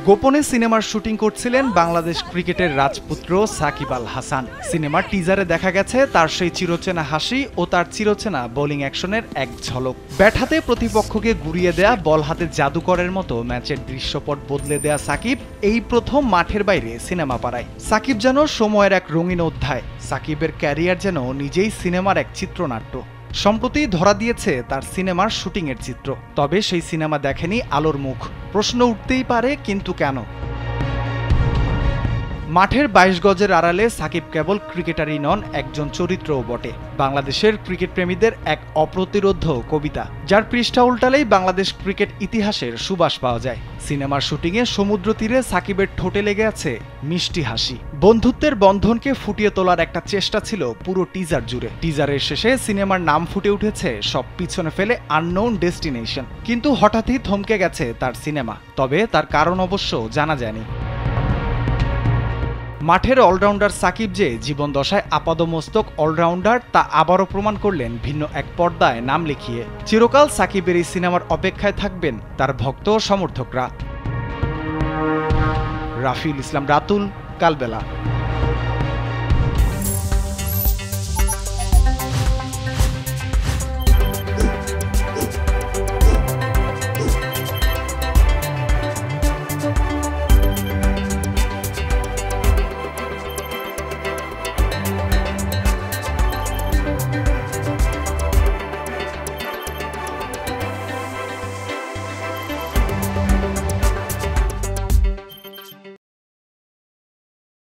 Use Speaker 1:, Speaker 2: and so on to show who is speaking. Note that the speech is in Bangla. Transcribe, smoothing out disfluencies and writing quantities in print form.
Speaker 1: গোপনে সিনেমার শুটিং করছিলেন বাংলাদেশ ক্রিকেটের রাজপুত্র সাকিব আল হাসান। সিনেমার টিজারে দেখা গেছে তার সেই চিরচেনা হাসি ও তার চিরচেনা বোলিং অ্যাকশনের এক ঝলক। ব্যাট হাতে প্রতিপক্ষকে গুড়িয়ে দেয়া, বল হাতে জাদুকরের মতো ম্যাচের দৃশ্যপট বদলে দেয়া সাকিব এই প্রথম মাঠের বাইরে সিনেমা পাড়ায়। সাকিব যেন সময়ের এক রঙিন অধ্যায়। সাকিবের ক্যারিয়ার যেন নিজেই সিনেমার এক চিত্রনাট্য। সম্প্রতি ধরা দিয়েছে তার সিনেমার শুটিংয়ের চিত্র। তবে সেই সিনেমা দেখেনি আলোর মুখ। প্রশ্ন উঠতেই পারে, কিন্তু কেন? মাঠের ২২ গজের আড়ালে সাকিব কেবল ক্রিকেটারই নন, একজন চরিত্রও বটে। বাংলাদেশের ক্রিকেট প্রেমীদের এক অপ্রতিরোধ্য কবিতা, যার পৃষ্ঠা উল্টালেই বাংলাদেশ ক্রিকেট ইতিহাসের সুবাস পাওয়া যায়। সিনেমার শুটিংয়ে সমুদ্র তীরে সাকিবের ঠোঁটে লেগে আছে মিষ্টি হাসি। বন্ধুত্বের বন্ধনকে ফুটিয়ে তোলার একটা চেষ্টা ছিল পুরো টিজার জুড়ে। টিজারের শেষে সিনেমার নাম ফুটে উঠেছে সব পিছনে ফেলে আননোন ডেস্টিনেশন। কিন্তু হঠাৎই থমকে গেছে তার সিনেমা। তবে তার কারণ অবশ্য জানা যায়নি। মাঠের অলরাউন্ডার সাকিব যে জীবন দশায় আপাদমস্তক অলরাউন্ডার, তা আবারও প্রমাণ করলেন ভিন্ন এক পর্দায় নাম লিখিয়ে। চিরকাল সাকিবের এই সিনেমার অপেক্ষায় থাকবেন তার ভক্ত ও সমর্থকরা। রাফিউল ইসলাম রাতুল, কালবেলা।